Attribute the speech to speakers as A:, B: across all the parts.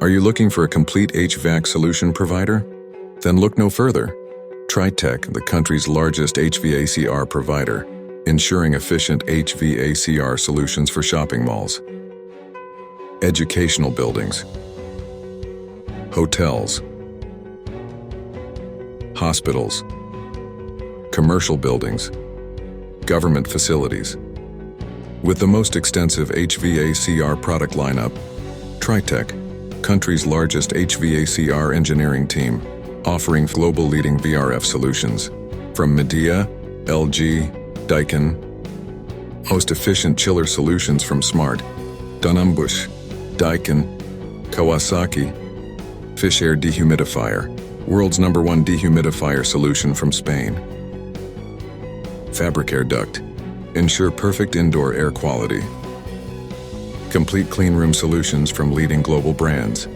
A: Are you looking for a complete HVAC solution provider? Then look no further. Tritech, the country's largest HVAC-R provider, ensuring efficient HVAC-R solutions for shopping malls, educational buildings, hotels, hospitals, commercial buildings, government facilities. With the most extensive HVAC-R product lineup, Tritech, country's largest HVAC-R engineering team, offering global leading VRF solutions from Midea, LG, Daikin. Most efficient chiller solutions from Smart, Dunumbush, Daikin, Kawasaki. FabricAir Dehumidifier, world's #1 dehumidifier solution from Spain. FabricAir Duct, ensure perfect indoor air quality. Complete cleanroom solutions from leading global brands.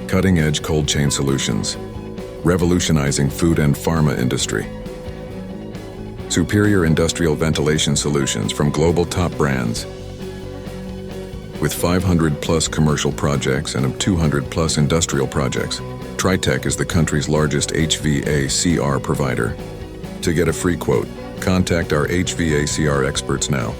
A: Cutting-edge cold chain solutions, revolutionizing food and pharma industry. Superior industrial ventilation solutions from global top brands. With 500+ commercial projects and 200+ industrial projects, Tritech is the country's largest HVAC-R provider. To get a free quote, contact our HVAC-R experts now.